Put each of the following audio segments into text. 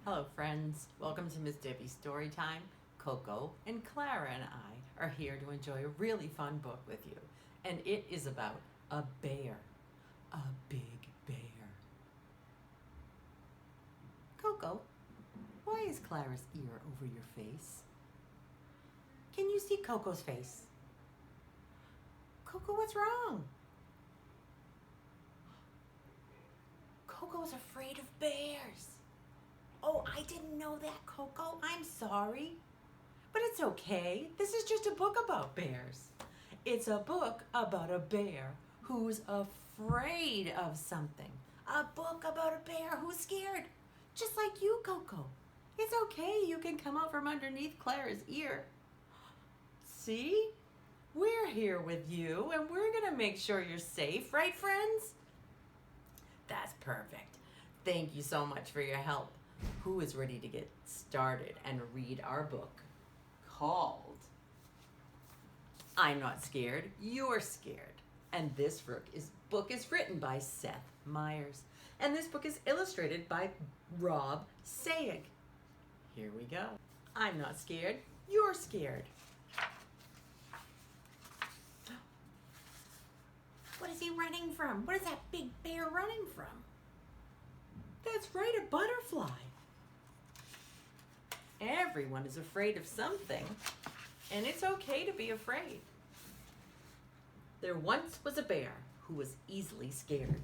Hello, friends. Welcome to Miss Debbie's Storytime. Coco and Clara and I are here to enjoy a really fun book with you. And it is about a bear. A big bear. Coco, why is Clara's ear over your face? Can you see Coco's face? Coco, what's wrong? Coco's afraid of bears. Oh, I didn't know that, Coco. I'm sorry. But it's okay. This is just a book about bears. It's a book about a bear who's afraid of something. A book about a bear who's scared. Just like you, Coco. It's okay. You can come out from underneath Clara's ear. See? We're here with you and we're going to make sure you're safe, right, friends? That's perfect. Thank you so much for your help. Who is ready to get started and read our book called I'm Not Scared, You're Scared? And this book is written by Seth Meyers. And this book is illustrated by Rob Sayeg. Here we go. I'm not scared, you're scared. What is he running from? What is that big bear running from? That's right, a butterfly. Everyone is afraid of something, and it's okay to be afraid. There once was a bear who was easily scared.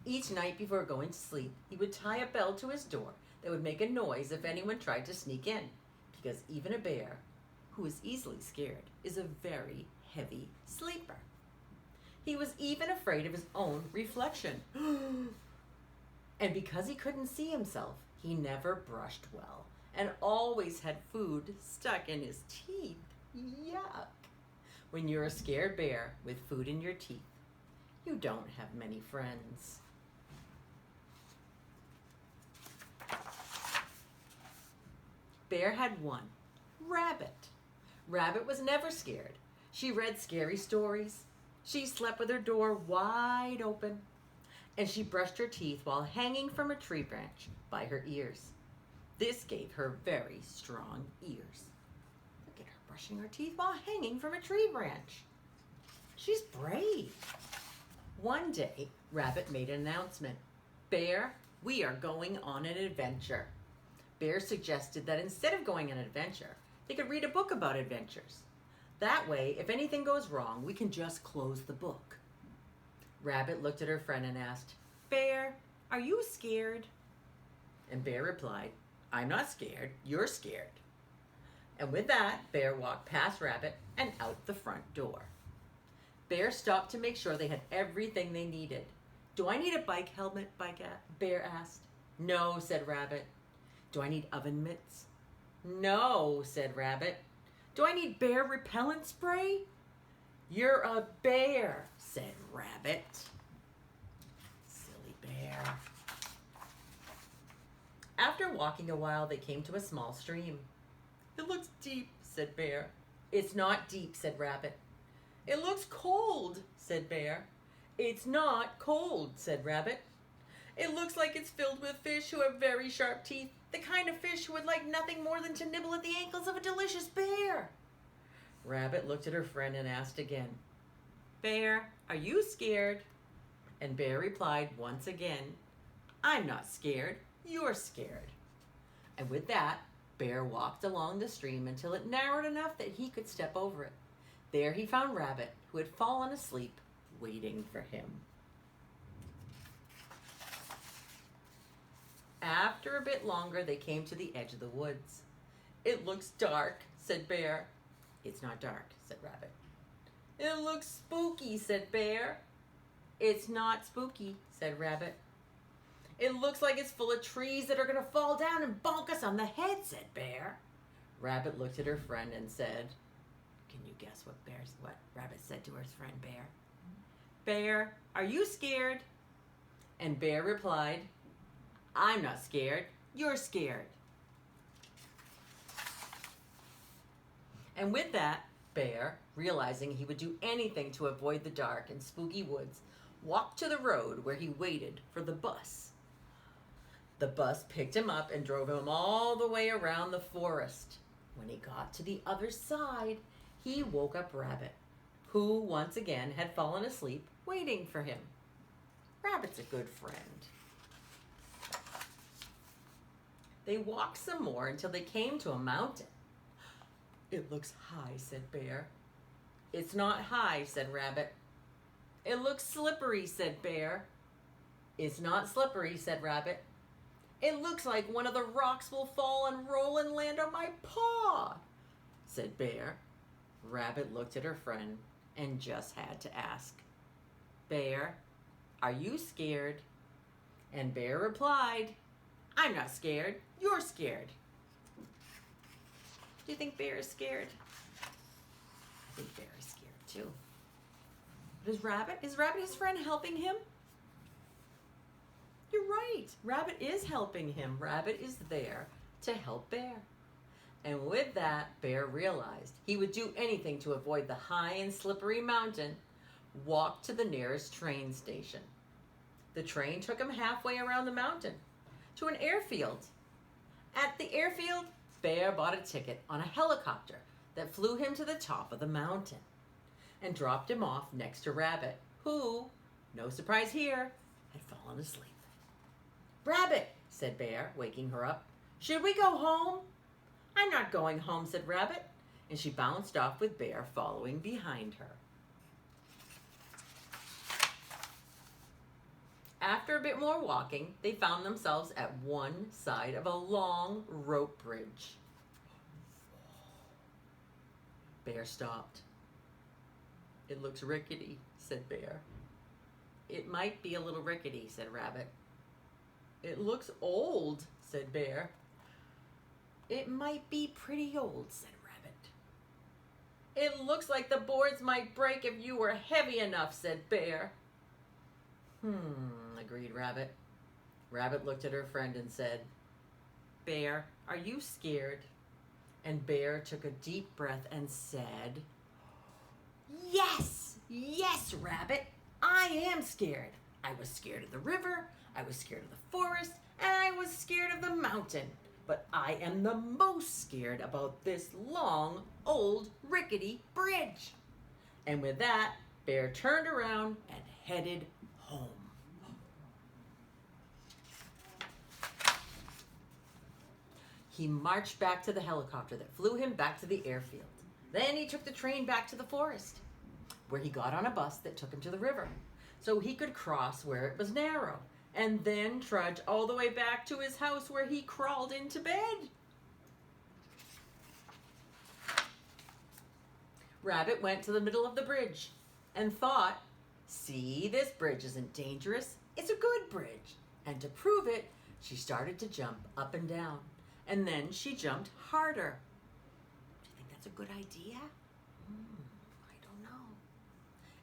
Each night before going to sleep, he would tie a bell to his door that would make a noise if anyone tried to sneak in, because even a bear who is easily scared is a very heavy sleeper. He was even afraid of his own reflection. And because he couldn't see himself, he never brushed well and always had food stuck in his teeth. Yuck! When you're a scared bear with food in your teeth, you don't have many friends. Bear had one, Rabbit. Rabbit was never scared. She read scary stories. She slept with her door wide open. And she brushed her teeth while hanging from a tree branch by her ears. This gave her very strong ears. Look at her brushing her teeth while hanging from a tree branch. She's brave. One day, Rabbit made an announcement. Bear, we are going on an adventure. Bear suggested that instead of going on an adventure, they could read a book about adventures. That way, if anything goes wrong, we can just close the book. Rabbit looked at her friend and asked, Bear, are you scared? And Bear replied, I'm not scared, you're scared. And with that, Bear walked past Rabbit and out the front door. Bear stopped to make sure they had everything they needed. Do I need a bike helmet? Bear asked. No, said Rabbit. Do I need oven mitts? No, said Rabbit. Do I need bear repellent spray? You're a bear, said Rabbit. Silly bear. After walking a while, they came to a small stream. It looks deep, said Bear. It's not deep, said Rabbit. It looks cold, said Bear. It's not cold, said Rabbit. It looks like it's filled with fish who have very sharp teeth, the kind of fish who would like nothing more than to nibble at the ankles of a delicious bear. Rabbit looked at her friend and asked again, Bear, are you scared? And Bear replied once again, I'm not scared, you're scared. And with that, Bear walked along the stream until it narrowed enough that he could step over it. There he found Rabbit, who had fallen asleep, waiting for him. After a bit longer, they came to the edge of the woods. It looks dark, said Bear. It's not dark, said Rabbit. It looks spooky, said Bear. It's not spooky, said Rabbit. It looks like it's full of trees that are going to fall down and bonk us on the head, said Bear. Rabbit looked at her friend and said, Can you guess what Rabbit said to her friend Bear? Bear, are you scared? And Bear replied, I'm not scared, you're scared. And with that, Bear, realizing he would do anything to avoid the dark and spooky woods, walked to the road where he waited for the bus. The bus picked him up and drove him all the way around the forest. When he got to the other side, he woke up Rabbit, who once again had fallen asleep waiting for him. Rabbit's a good friend. They walked some more until they came to a mountain. "It looks high," said Bear. "It's not high," said Rabbit. "It looks slippery," said Bear. "It's not slippery," said Rabbit. "It looks like one of the rocks will fall and roll and land on my paw," said Bear. Rabbit looked at her friend and just had to ask, "Bear, are you scared?" And Bear replied, "I'm not scared. You're scared." Do you think Bear is scared? I think Bear is scared too. But is Rabbit his friend helping him? You're right. Rabbit is helping him. Rabbit is there to help Bear. And with that, Bear realized he would do anything to avoid the high and slippery mountain, walked to the nearest train station. The train took him halfway around the mountain to an airfield. At the airfield, Bear bought a ticket on a helicopter that flew him to the top of the mountain and dropped him off next to Rabbit, who, no surprise here, had fallen asleep. "Rabbit," said Bear, waking her up, "should we go home?" "I'm not going home," said Rabbit, and she bounced off with Bear following behind her. After a bit more walking, they found themselves at one side of a long rope bridge. Bear stopped. "It looks rickety," said Bear. "It might be a little rickety," said Rabbit. "It looks old," said Bear. "It might be pretty old," said Rabbit. "It looks like the boards might break if you were heavy enough," said Bear. Agreed Rabbit. Rabbit looked at her friend and said, "Bear, are you scared?" And Bear took a deep breath and said, "Yes, yes, Rabbit, I am scared. I was scared of the river, I was scared of the forest, and I was scared of the mountain. But I am the most scared about this long, old, rickety bridge." And with that, Bear turned around and headed home. He marched back to the helicopter that flew him back to the airfield. Then he took the train back to the forest, where he got on a bus that took him to the river, so he could cross where it was narrow, and then trudge all the way back to his house where he crawled into bed. Rabbit went to the middle of the bridge and thought, "See, this bridge isn't dangerous. It's a good bridge." And to prove it, she started to jump up and down. And then she jumped harder. Do you think that's a good idea? I don't know.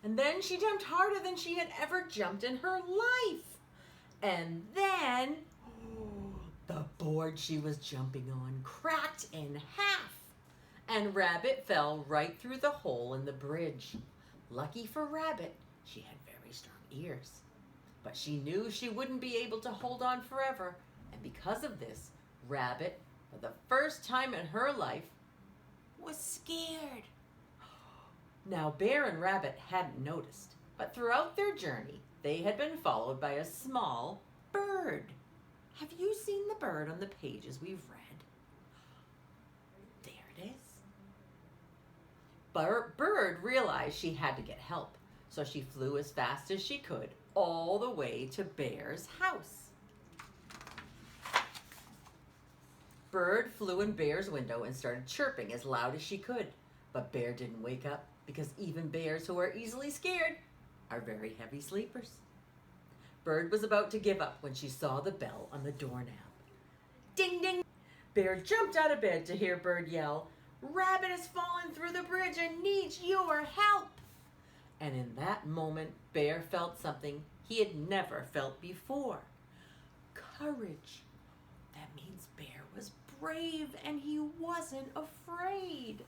And then she jumped harder than she had ever jumped in her life. And then the board she was jumping on cracked in half. And Rabbit fell right through the hole in the bridge. Lucky for Rabbit, she had very strong ears. But she knew she wouldn't be able to hold on forever. And because of this, Rabbit, for the first time in her life, was scared. Now, Bear and Rabbit hadn't noticed, but throughout their journey, they had been followed by a small bird. Have you seen the bird on the pages we've read? There it is. Bird realized she had to get help, so she flew as fast as she could all the way to Bear's house. Bird flew in Bear's window and started chirping as loud as she could, but Bear didn't wake up because even bears who are easily scared are very heavy sleepers. Bird was about to give up when she saw the bell on the doorknob. Ding, ding! Bear jumped out of bed to hear Bird yell, "Rabbit has fallen through the bridge and needs your help!" And in that moment, Bear felt something he had never felt before. Courage. That means Bear was brave and he wasn't afraid.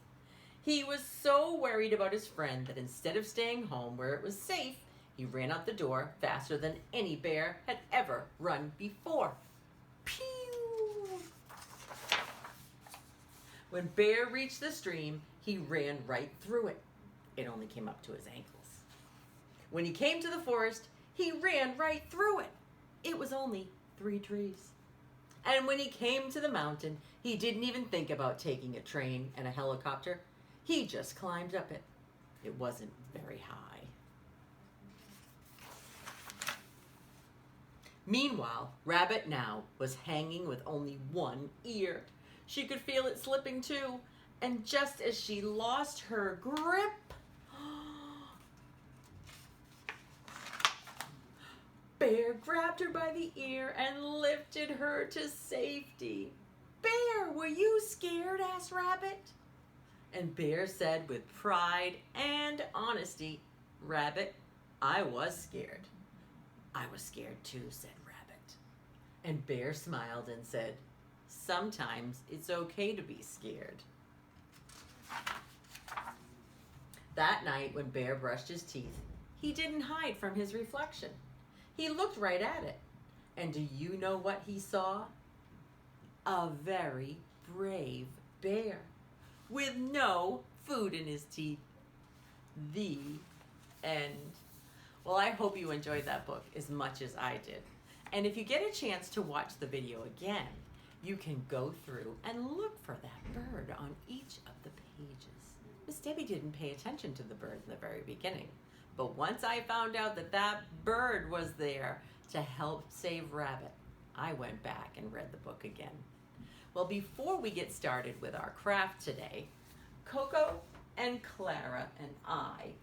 He was so worried about his friend that instead of staying home where it was safe, he ran out the door faster than any bear had ever run before. Pew! When Bear reached the stream, he ran right through it. It only came up to his ankles. When he came to the forest, he ran right through it. It was only 3 trees. And when he came to the mountain, he didn't even think about taking a train and a helicopter. He just climbed up it. It wasn't very high. Meanwhile, Rabbit now was hanging with only one ear. She could feel it slipping too, and just as she lost her grip, Bear grabbed her by the ear and lifted her to safety. "Bear, were you scared?" asked Rabbit. And Bear said with pride and honesty, "Rabbit, I was scared." "I was scared too," said Rabbit. And Bear smiled and said, "Sometimes it's okay to be scared." That night when Bear brushed his teeth, he didn't hide from his reflection. He looked right at it. And do you know what he saw? A very brave bear with no food in his teeth. The end. Well, I hope you enjoyed that book as much as I did. And if you get a chance to watch the video again, you can go through and look for that bird on each of the pages. Miss Debbie didn't pay attention to the bird in the very beginning, but once I found out that that bird was there to help save Rabbit, I went back and read the book again. Well, before we get started with our craft today, Coco and Clara and I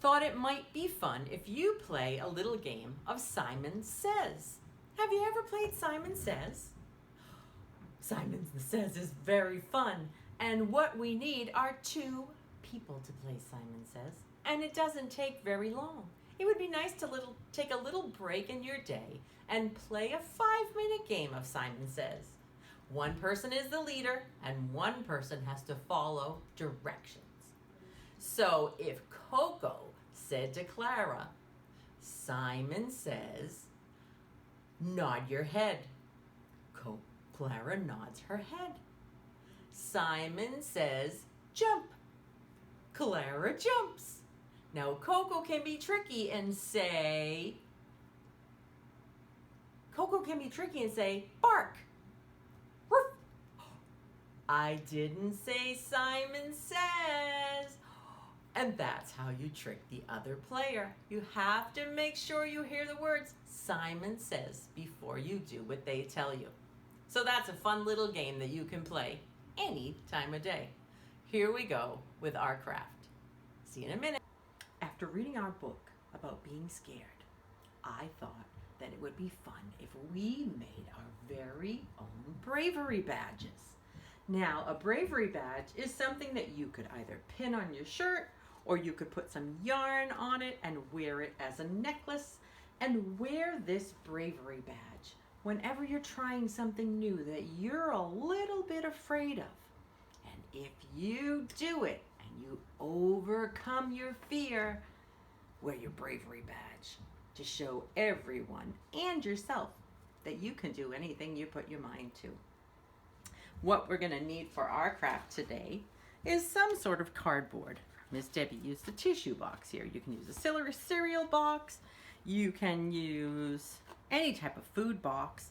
thought it might be fun if you play a little game of Simon Says. Have you ever played Simon Says? Simon Says is very fun, and what we need are 2 people to play Simon Says, and it doesn't take very long. It would be nice to take a little break in your day and play a 5-minute game of Simon Says. One person is the leader, and one person has to follow directions. So if Coco said to Clara, "Simon says, nod your head." Clara nods her head. Simon says, "Jump." Clara jumps. Now Coco can be tricky and say, "Bark." Ruff. I didn't say Simon Says. And that's how you trick the other player. You have to make sure you hear the words Simon Says before you do what they tell you. So that's a fun little game that you can play any time of day. Here we go with our craft. See you in a minute. After reading our book about being scared, I thought that it would be fun if we made our very own bravery badges. Now, a bravery badge is something that you could either pin on your shirt, or you could put some yarn on it and wear it as a necklace, and wear this bravery badge whenever you're trying something new that you're a little bit afraid of. And if you do it and you overcome your fear, wear your bravery badge to show everyone and yourself that you can do anything you put your mind to. What we're going to need for our craft today is some sort of cardboard. Miss Debbie used the tissue box here. You can use a cereal box. You can use any type of food box.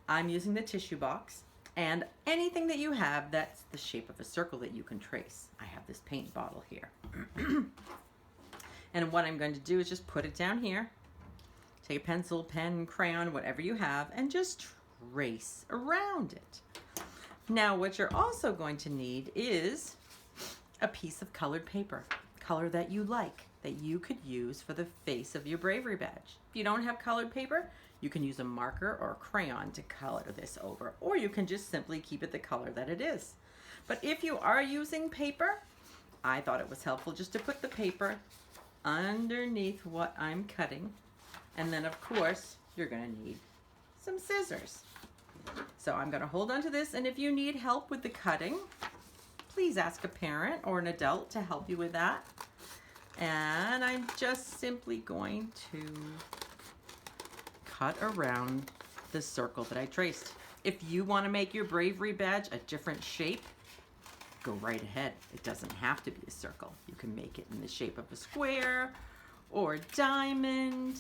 I'm using the tissue box, and anything that you have that's the shape of a circle that you can trace. I have this paint bottle here. And what I'm going to do is just put it down here. Take a pencil, pen, crayon, whatever you have, and just trace around it. Now, what you're also going to need is a piece of colored paper, color that you like, that you could use for the face of your bravery badge. If you don't have colored paper, you can use a marker or a crayon to color this over, or you can just simply keep it the color that it is. But if you are using paper, I thought it was helpful just to put the paper underneath what I'm cutting. And then, of course, you're going to need some scissors. So I'm going to hold on to this, and if you need help with the cutting, please ask a parent or an adult to help you with that. And I'm just simply going to cut around the circle that I traced. If you want to make your bravery badge a different shape, go right ahead. It doesn't have to be a circle. You can make it in the shape of a square or a diamond,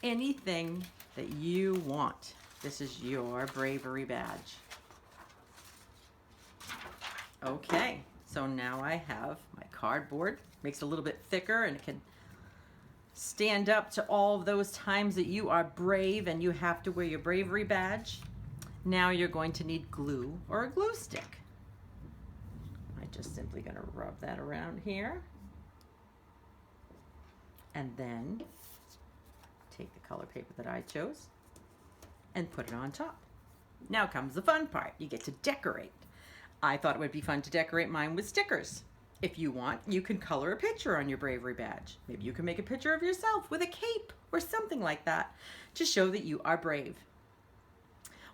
anything that you want. This is your bravery badge. Okay, so now I have my cardboard. Makes it a little bit thicker and it can stand up to all of those times that you are brave and you have to wear your bravery badge. Now you're going to need glue or a glue stick. I'm just simply going to rub that around here. And then take the color paper that I chose and put it on top. Now comes the fun part. You get to decorate. I thought it would be fun to decorate mine with stickers. If you want, you can color a picture on your bravery badge. Maybe you can make a picture of yourself with a cape or something like that to show that you are brave.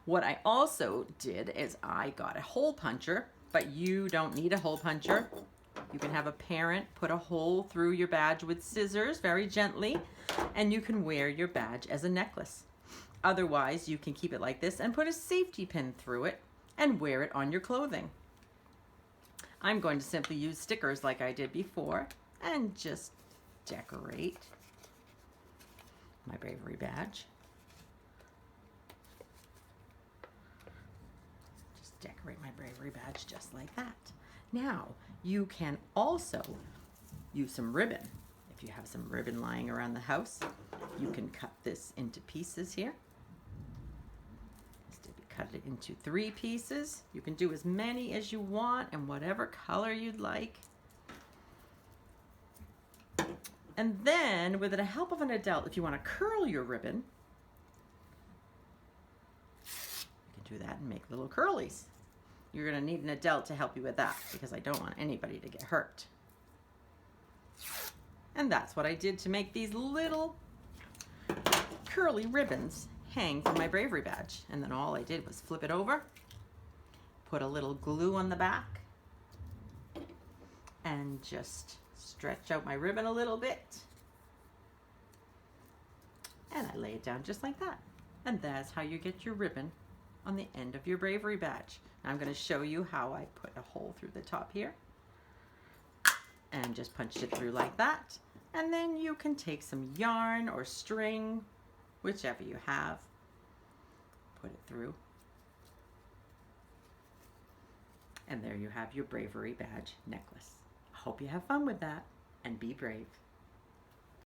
What I also did is I got a hole puncher, but you don't need a hole puncher. You can have a parent put a hole through your badge with scissors very gently, and you can wear your badge as a necklace. Otherwise, you can keep it like this and put a safety pin through it and wear it on your clothing. I'm going to simply use stickers like I did before and just decorate my bravery badge. Just decorate my bravery badge just like that. Now, you can also use some ribbon. If you have some ribbon lying around the house, you can cut this into pieces here. Cut it into 3 pieces. You can do as many as you want and whatever color you'd like. And then, with the help of an adult, if you want to curl your ribbon, you can do that and make little curlies. You're going to need an adult to help you with that because I don't want anybody to get hurt. And that's what I did to make these little curly ribbons hang from my bravery badge. And then all I did was flip it over, put a little glue on the back, and just stretch out my ribbon a little bit. And I lay it down just like that. And that's how you get your ribbon on the end of your bravery badge. Now I'm going to show you how I put a hole through the top here and just punched it through like that. And then you can take some yarn or string, whichever you have, put it through. And there you have your bravery badge necklace. I hope you have fun with that and be brave.